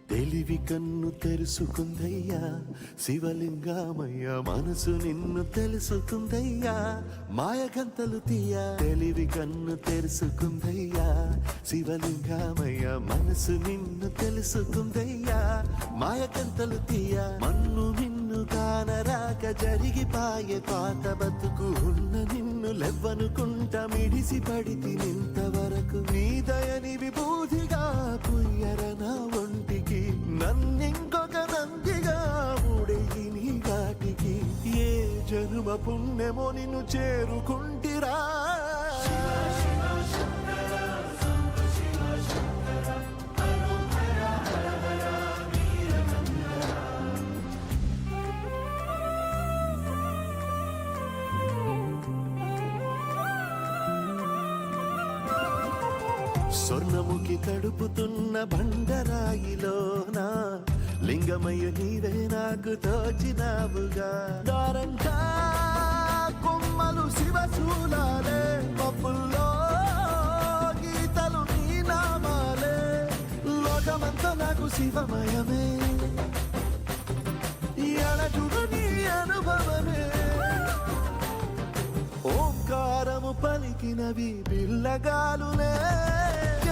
తెలివి కన్ను తెరుసుకుందయ్యా శివలింగమయ్యా, మనసు నిన్ను తెలుసుకుందయ్యా మాయకంతలు తీయ. తెలివి కన్ను తెరుసుకుందయ్యా శివలింగమయ్యా, మనసు నిన్ను తెలుసుకుందయ్యా మాయకంతలు తీయ. మన్ను నిన్ను కానరాక జరిగిపాయే పాత బతుకు, ఉన్న నిన్ను లెవ్వనుకుంట మిడిసి పడితి నింతవరకు. నీ దయని విభూతిగా పుయ్యర నా ఒంటికి, నన్నింకొక నందిగా ఊడెయ్యి నీ ఘాటికి. ఏ జనుమ పుణ్యమో నిన్ను చేరుకుంటిరా. స్వర్ణముఖి తడుపుతున్న బండరాయిలోనా లింగమయ్య నీవే నాకు తోచినావుగా. దారంగా కొమ్మలు శివశూలాలే, పప్పుల్లో గీతలు నీ నామాలే, లోకమంతా నాకు శివమయమే, ఎడటుడు నీ అనుభవమే. ఓంకారము పలికినవి పిల్లగాలులే,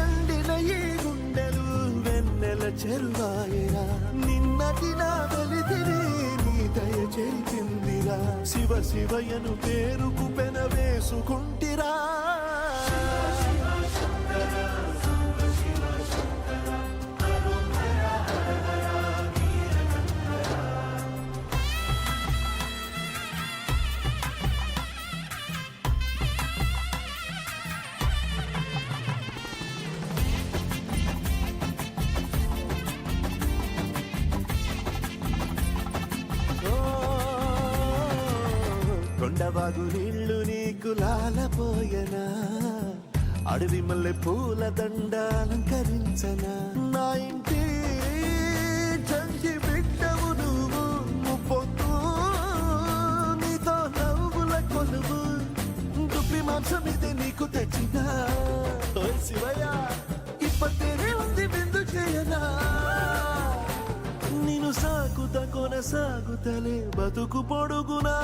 ఎండిన ఈ గుండెలు వెన్నెల చెరువాయరా. నిన్నటి నా వెలితిని నీ దయ చెరిపిందిరా. శివ శివయను పేరుకు పెన వేసుకుంటిరా. కొండవాగు నీళ్లు నీకు లాలపోయనా, అడవి మల్లె పూల దండ అలంకరించనా. నా ఇంటి చంచి బిడ్డవు నువ్వు, ముప్పొద్దు నీతో నవ్వుల కొలువు. దుప్పి మాంసం ఇది నీకు తెచ్చినా, శివయ్య ఇప్పటినే ఉంది విందు చేయనా. నిన్ను సాగుత కొనసాగుతలే బతుకు పొడుగునా.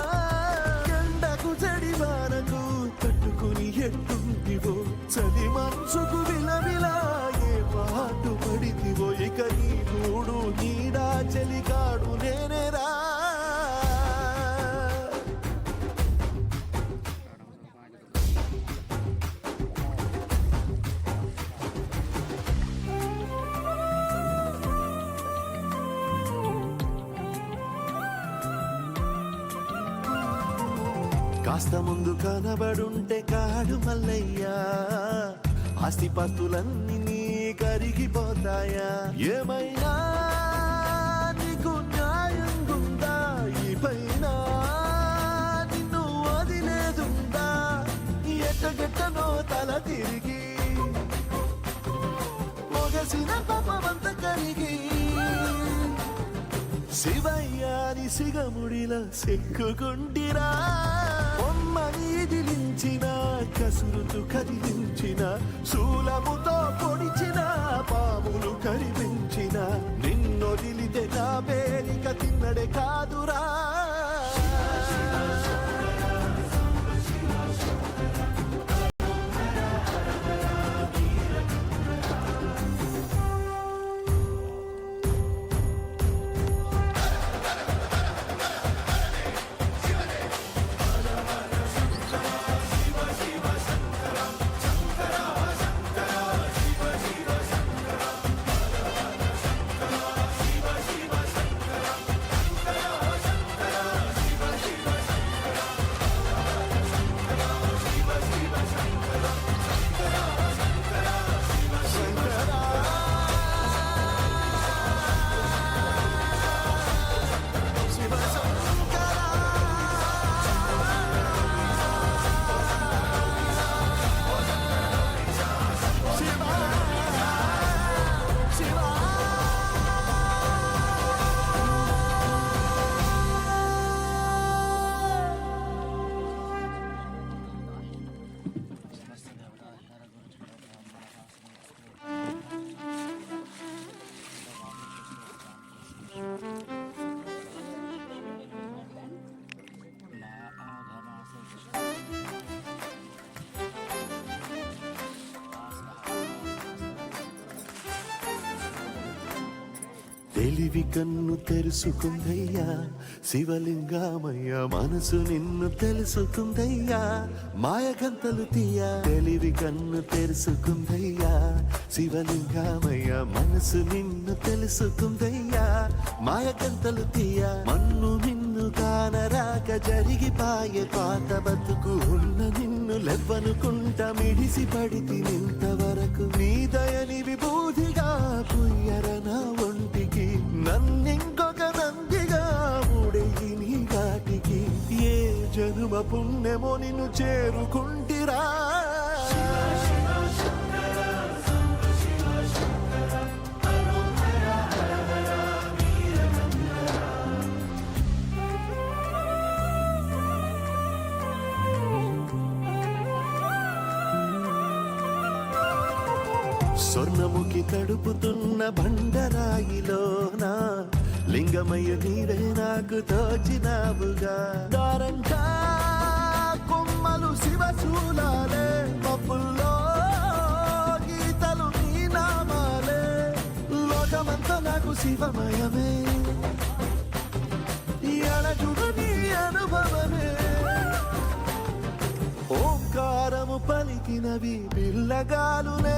ఎండకు చెడివానకు తట్టుకుని ఎట్టుంటివో, చలి మనసుకు విలవిలా ఏ పాటు పడితివో. ఇక నీ మూడు నీడా చెలికాడు నేనేరా. కాస్త ముందు కనబడుంటే కాడు మల్లయ్యా, ఆస్తిపాస్తులన్నీ నీ కరిగిపోతాయా. ఏమైనా నీకు న్యాయం గుందా, ఈ పైన నిన్ను వదిలేదుందా. ఎట్టగెట్టనో తల తిరిగి మొగసిన పాపమంత కరిగి, శివయ్యాని సిగముడిలా సిక్కుకుంటిరా. బొమ్మని దిలించిన కసురుతూ కదిలించిన, శూలముతో పొడిచిన పాములు కరిపించిన, నిన్నొదిలితే నా పేరిక తిన్నడే కాదురా. తెలివి కన్ను తెరుసుకుందయ్యా శివలింగమయ్య మనసు నిన్ను తెలుసుకుందయ్యా మాయగంతలు తీయ తెలివి కన్ను తెరుసుకుందయ్యా శివలింగమయ్య మనసు నిన్ను తెలుసుకుందయ్యా మాయగంతలు తీయ మన్ను నిన్ను కానరాక జరిగిపాయే పాత బతుకు ఉన్న నిన్ను లెవ్వనుకుంటా మిడిసి పడితి నింతవరకు నీ దయని విభూతిగా పుయ్యర నా ఒంటికి నన్నింకొక నందిగా ఊడెయ్యి నీ ఘాటికి ఏ జనుమ పుణ్యమో నిన్ను చేరుకుంటిరా స్వర్ణముఖి తడుపుతున్న బండరాయిలోన లింగమయ్య నీవే నాకు తోచినావుగా దారంగా కొమ్మలు శివశూలాలే పప్పుల్లో గీతలు నీ నామాలే లోకమంతా నాకు శివమయమే ఎడజుడు నీ అనుభవమే ఓంకారము పలికినవి పిల్లగాలునే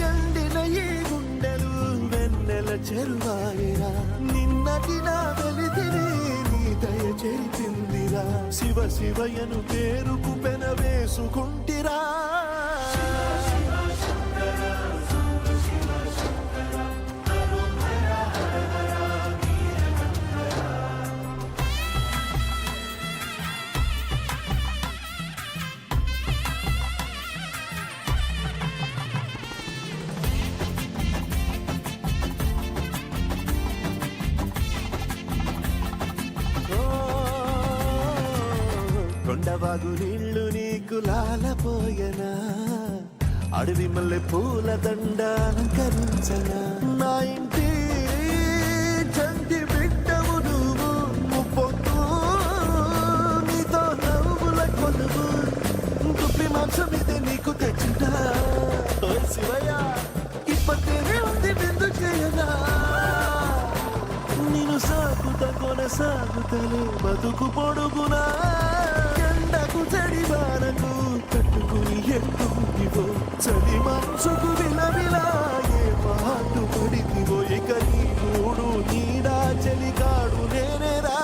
ఎండిన ఈ గుండెలు వెన్నెల చెరువాయిరా నిన్నటి నా వెలితిని నీ దయ చెరిపిందిరా శివ శివయను పేరుకు పెన వేసుకుంటిరా కొండవాగు నీళ్లు నీకు లాలపోయనా అడవి మల్లె పూల దండ అలంకరించనా నా ఇంటి చంటి బిడ్డవు నువ్వు ముప్పొద్దు నీతో నవ్వుల కొలువు గుప్పి మాంసం ఇది నీకు తెచ్చినా ఓ శివయ్య ఇప్పటినే ఉంది బిందు చేయనా నేను కొనసాగుతలే బతుకు పొడుగునా ఎండకు చెడి వారకు కట్టుకుని ఎక్కువ చలి మనసుకు విలవిలా ఏ పాటు పడితివో ఇక నీ మూడు నీడా చలిగాడు నేనేరా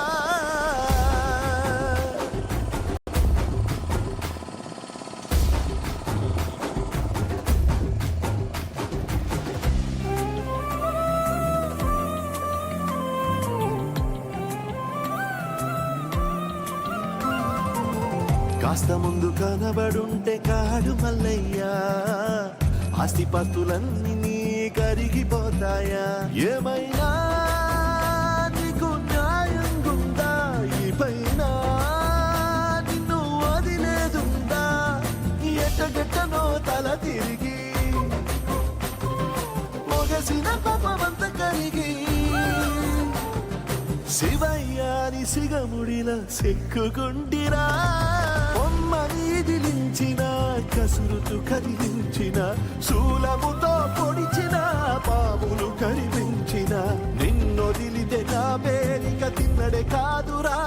కాస్త ముందు కనబడుంటే కాడు మల్లయ్యా ఆస్తిపాస్తులన్నీ నీ కరిగిపోతాయా ఏమైనా నీకు న్యాయం గుందా ఈ పైన నిన్ను వదిలేదుందా ఎట్టగెట్టనో తల తిరిగి మొగసిన పాపమంత కరిగి శివయ్యాని సిగముడిలా సెక్కుకుంటిరా బొమ్మనిదిలించిన కసురుతు కదిలించిన శూలముతో పొడిచిన పాములు కరిపించిన నిన్నొదిలితే నా పేరిక తిన్నడే కాదురా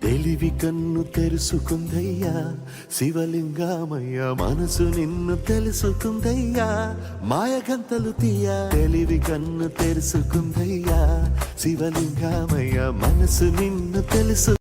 తెలివి కన్ను తెరుసుకుందయ్యా శివలింగమయ్య మనసు నిన్ను తెలుసుకుందయ్యా మాయగంతలు తీయ తెలివి కన్ను తెరుసుకుందయ్యా శివలింగమయ్య మనసు నిన్ను తెలుసు